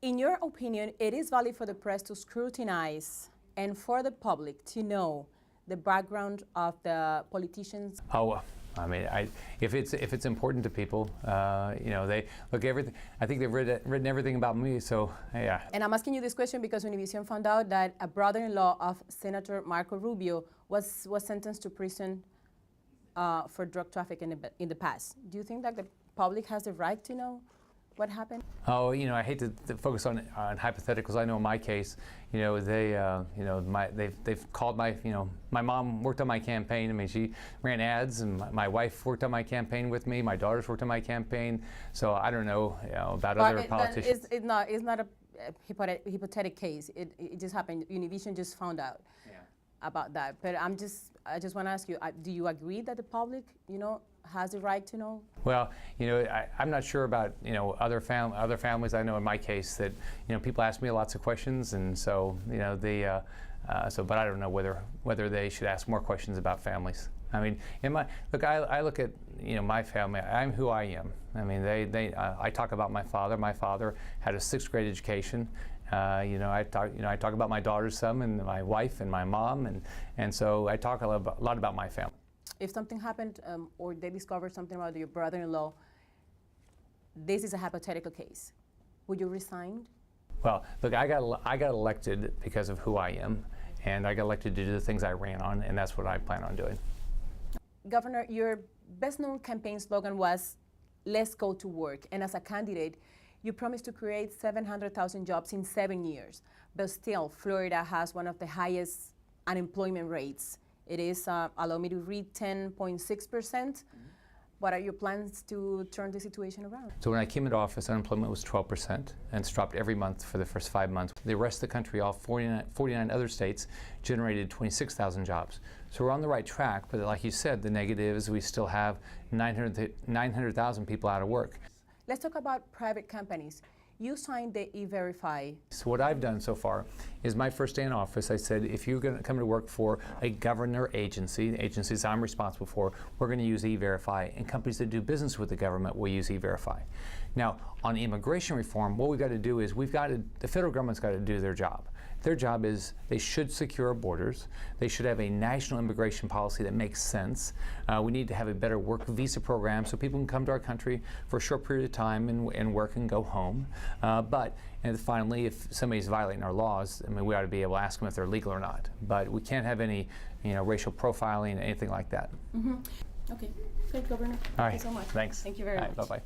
In your opinion, it is valid for the press to scrutinize and for the public to know the background of the politicians? Oh, I mean, if it's important to people, you know, they look everything. I think they've written everything about me, so yeah. And I'm asking you this question because Univision found out that a brother-in-law of Senator Marco Rubio was sentenced to prison for drug trafficking in the past. Do you think that the public has the right to know what happened? Oh, you know, I hate to focus on hypotheticals. I know in my case, you know, they've called my mom worked on my campaign. I mean, she ran ads, and my wife worked on my campaign with me. My daughters worked on my campaign. So I don't know, you know, about other politicians. It's not a hypothetical case. It just happened. Univision just found out about that. But I just want to ask you, do you agree that the public, you know, has the right to know? Well, you know, I'm not sure about, you know, other families. I know in my case that, you know, people ask me lots of questions, and so, you know, but I don't know whether they should ask more questions about families. I mean, I look at, you know, my family. I'm who I am. I mean, I talk about my father. My father had a 6th grade education. You know, I talk about my daughters some, and my wife and my mom, and so I talk a lot about my family. If something happened or they discovered something about your brother-in-law, this is a hypothetical case. Would you resign? Well, look, I got elected because of who I am, and I got elected to do the things I ran on, and that's what I plan on doing. Governor, your best-known campaign slogan was, "Let's go to work." And as a candidate, you promised to create 700,000 jobs in 7 years. But still, Florida has one of the highest unemployment rates. It is, allow me to read, 10.6%. What are your plans to turn the situation around? So when I came into office, unemployment was 12%, and it's dropped every month for the first 5 months. The rest of the country, all 49 other states, generated 26,000 jobs. So we're on the right track, but like you said, the negative is we still have 900,000 people out of work. Let's talk about private companies. You signed the E-Verify. So what I've done so far is my first day in office, I said, if you're going to come to work for a governor agency, the agencies I'm responsible for, we're going to use E-Verify, and companies that do business with the government will use E-Verify. Now, on immigration reform, what we've got to do is the federal government's got to do their job. Their job is they should secure our borders. They should have a national immigration policy that makes sense. We need to have a better work visa program so people can come to our country for a short period of time and work and go home. And finally, if somebody's violating our laws, I mean, we ought to be able to ask them if they're legal or not. But we can't have any, you know, racial profiling, anything like that. Okay, great, Governor. All right. Thank you so much. Thanks. Thank you very much. Bye-bye.